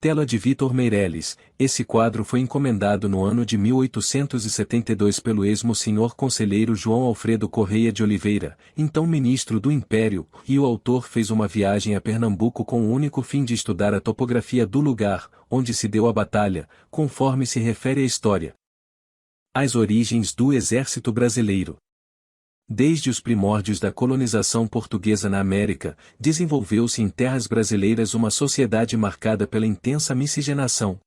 Tela de Vitor Meirelles. Esse quadro foi encomendado no ano de 1872 pelo ex-monsenhor conselheiro João Alfredo Correia de Oliveira, então ministro do Império, e o autor fez uma viagem a Pernambuco com o único fim de estudar a topografia do lugar, onde se deu a batalha, conforme se refere a história. As origens do Exército Brasileiro. Desde os primórdios da colonização portuguesa na América, desenvolveu-se em terras brasileiras uma sociedade marcada pela intensa miscigenação.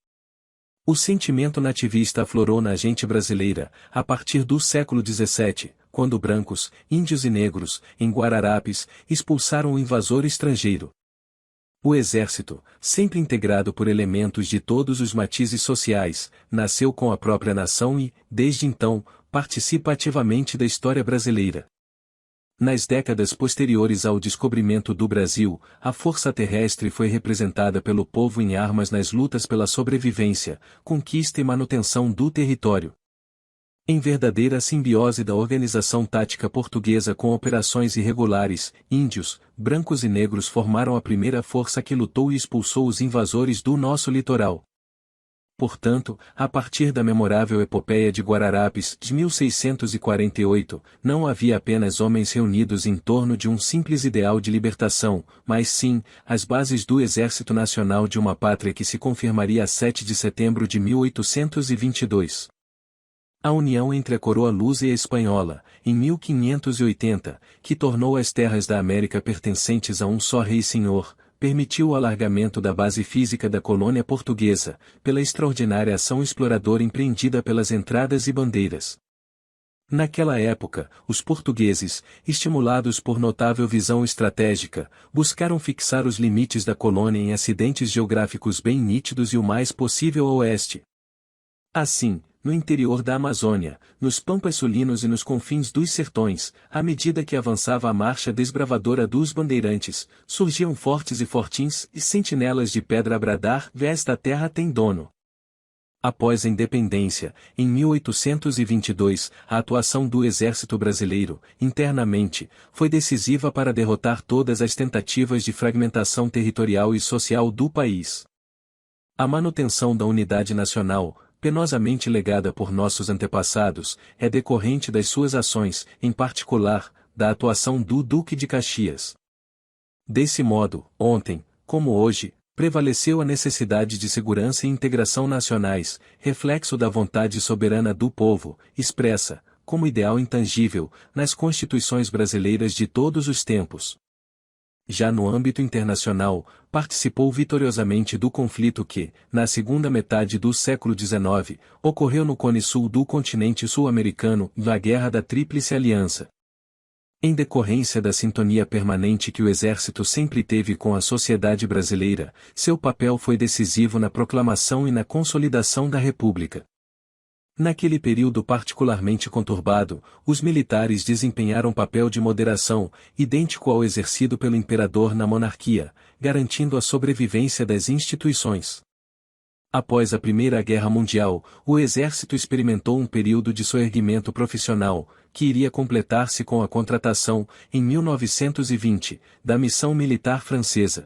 O sentimento nativista aflorou na gente brasileira, a partir do século XVII, quando brancos, índios e negros, em Guararapes, expulsaram o invasor estrangeiro. O exército, sempre integrado por elementos de todos os matizes sociais, nasceu com a própria nação e, desde então, participa ativamente da história brasileira. Nas décadas posteriores ao descobrimento do Brasil, a força terrestre foi representada pelo povo em armas nas lutas pela sobrevivência, conquista e manutenção do território. Em verdadeira simbiose da organização tática portuguesa com operações irregulares, índios, brancos e negros formaram a primeira força que lutou e expulsou os invasores do nosso litoral. Portanto, a partir da memorável epopeia de Guararapes, de 1648, não havia apenas homens reunidos em torno de um simples ideal de libertação, mas sim, as bases do Exército Nacional de uma pátria que se confirmaria a 7 de setembro de 1822. A união entre a coroa lusa e a espanhola, em 1580, que tornou as terras da América pertencentes a um só rei-senhor, permitiu o alargamento da base física da colônia portuguesa, pela extraordinária ação exploradora empreendida pelas entradas e bandeiras. Naquela época, os portugueses, estimulados por notável visão estratégica, buscaram fixar os limites da colônia em acidentes geográficos bem nítidos e o mais possível a oeste. Assim, no interior da Amazônia, nos pampas sulinos e nos confins dos sertões, à medida que avançava a marcha desbravadora dos bandeirantes, surgiam fortes e fortins e sentinelas de pedra a bradar: "Esta terra tem dono". Após a independência, em 1822, a atuação do Exército Brasileiro, internamente, foi decisiva para derrotar todas as tentativas de fragmentação territorial e social do país. A manutenção da unidade nacional, penosamente legada por nossos antepassados, é decorrente das suas ações, em particular, da atuação do Duque de Caxias. Desse modo, ontem, como hoje, prevaleceu a necessidade de segurança e integração nacionais, reflexo da vontade soberana do povo, expressa, como ideal intangível, nas constituições brasileiras de todos os tempos. Já no âmbito internacional, participou vitoriosamente do conflito que, na segunda metade do século XIX, ocorreu no cone sul do continente sul-americano, na Guerra da Tríplice Aliança. Em decorrência da sintonia permanente que o Exército sempre teve com a sociedade brasileira, seu papel foi decisivo na proclamação e na consolidação da República. Naquele período particularmente conturbado, os militares desempenharam papel de moderação, idêntico ao exercido pelo imperador na monarquia, garantindo a sobrevivência das instituições. Após a Primeira Guerra Mundial, o Exército experimentou um período de soerguimento profissional, que iria completar-se com a contratação, em 1920, da missão militar francesa.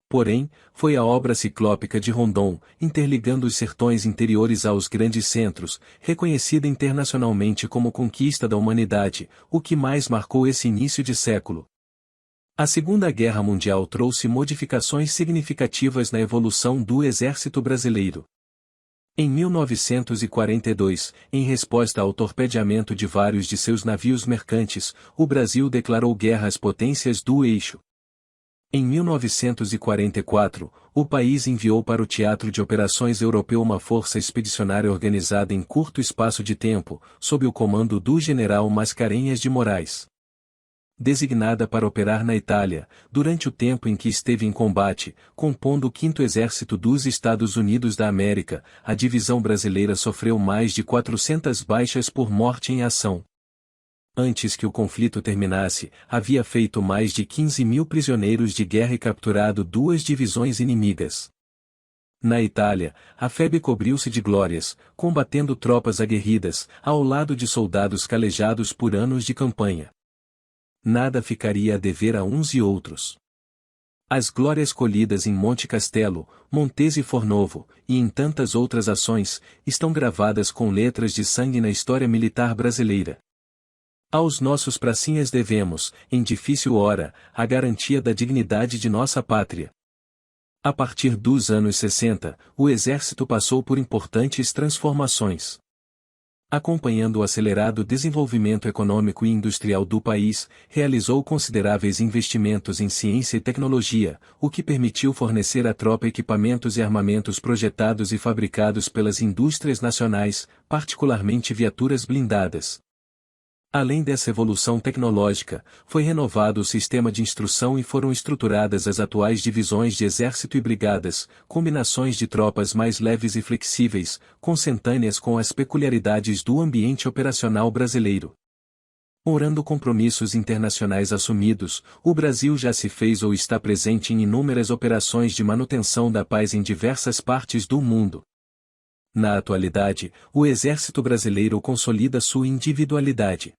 Porém, foi a obra ciclópica de Rondon, interligando os sertões interiores aos grandes centros, reconhecida internacionalmente como conquista da humanidade, o que mais marcou esse início de século. A Segunda Guerra Mundial trouxe modificações significativas na evolução do Exército Brasileiro. Em 1942, em resposta ao torpedeamento de vários de seus navios mercantes, o Brasil declarou guerra às potências do eixo. Em 1944, o país enviou para o teatro de operações europeu uma força expedicionária organizada em curto espaço de tempo, sob o comando do general Mascarenhas de Moraes. Designada para operar na Itália, durante o tempo em que esteve em combate, compondo o 5º Exército dos Estados Unidos da América, a divisão brasileira sofreu mais de 400 baixas por morte em ação. Antes que o conflito terminasse, havia feito mais de 15.000 prisioneiros de guerra e capturado 2 divisões inimigas. Na Itália, a FEB cobriu-se de glórias, combatendo tropas aguerridas, ao lado de soldados calejados por anos de campanha. Nada ficaria a dever a uns e outros. As glórias colhidas em Monte Castelo, Montese e Fornovo, e em tantas outras ações, estão gravadas com letras de sangue na história militar brasileira. Aos nossos pracinhas devemos, em difícil hora, a garantia da dignidade de nossa pátria. A partir dos anos 60, o Exército passou por importantes transformações. Acompanhando o acelerado desenvolvimento econômico e industrial do país, realizou consideráveis investimentos em ciência e tecnologia, o que permitiu fornecer à tropa equipamentos e armamentos projetados e fabricados pelas indústrias nacionais, particularmente viaturas blindadas. Além dessa evolução tecnológica, foi renovado o sistema de instrução e foram estruturadas as atuais divisões de exército e brigadas, combinações de tropas mais leves e flexíveis, consentâneas com as peculiaridades do ambiente operacional brasileiro. Orando compromissos internacionais assumidos, o Brasil já se fez ou está presente em inúmeras operações de manutenção da paz em diversas partes do mundo. Na atualidade, o Exército Brasileiro consolida sua individualidade.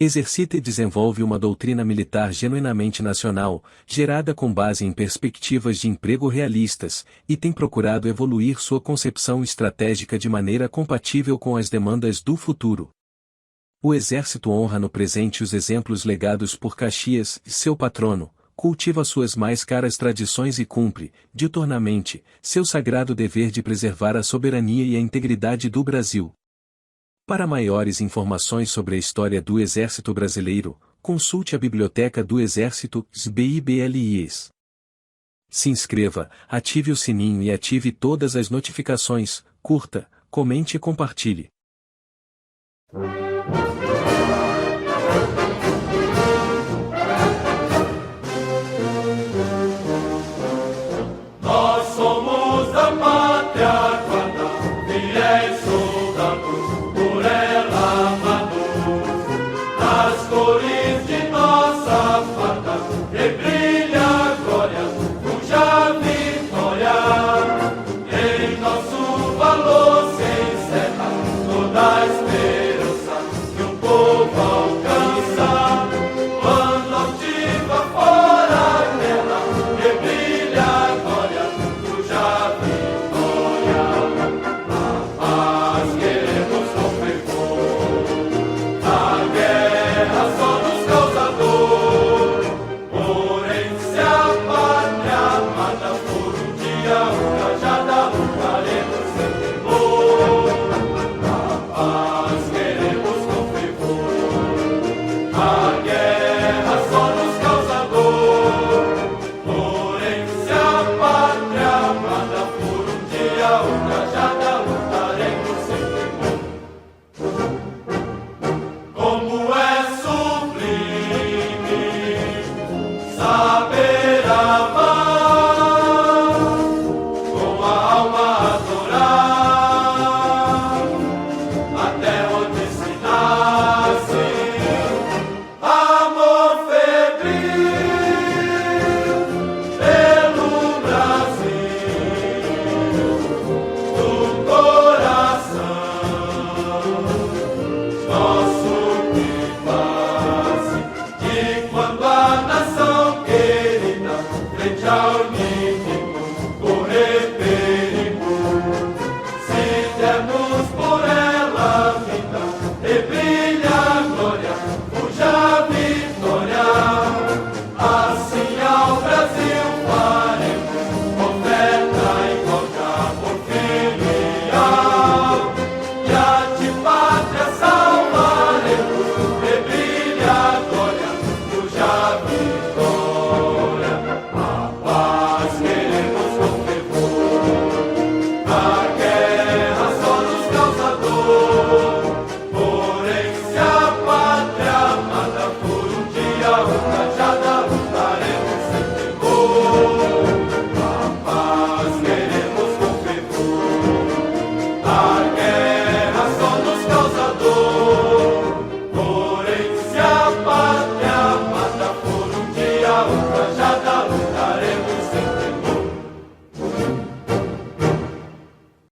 Exercita e desenvolve uma doutrina militar genuinamente nacional, gerada com base em perspectivas de emprego realistas, e tem procurado evoluir sua concepção estratégica de maneira compatível com as demandas do futuro. O Exército honra no presente os exemplos legados por Caxias, seu patrono, cultiva suas mais caras tradições e cumpre, diuturnamente, seu sagrado dever de preservar a soberania e a integridade do Brasil. Para maiores informações sobre a história do Exército Brasileiro, consulte a Biblioteca do Exército, SBIBLIES. Se inscreva, ative o sininho e ative todas as notificações, curta, comente e compartilhe. Nós somos da pátria guarda, fiéis soldados. Por ela amados, nas cores de nossa farda, que brilha a glória, cuja vitória, em nosso valor se encerra toda a esperança que o povo alcança, quando altiva fora a guerra, que brilha a glória, cuja vitória, a paz queremos. A guerra só nos causa dor, porém se a pátria amada por um dia ultrajada, lutaremos sem temor. A paz queremos com fervor. A guerra só nos causa dor, porém se a pátria amada por um dia ultrajada, lutaremos sem temor. Como é sublime saber amar, com a alma adorar, até onde se nasce amor febril pelo Brasil do coração. Nosso que faz, e quando a nação querida, frente ao inimigo, correr perigo, se dermos por ela a vida, e brilha a glória, cuja vitória, assim ao Brasil faremos, oferta igual de amor filial, e a de pátria salvaremos, e brilha a glória, cuja vitória, a paz queremos com fervor. A guerra só nos causa dor, porém se a pátria amada por um dia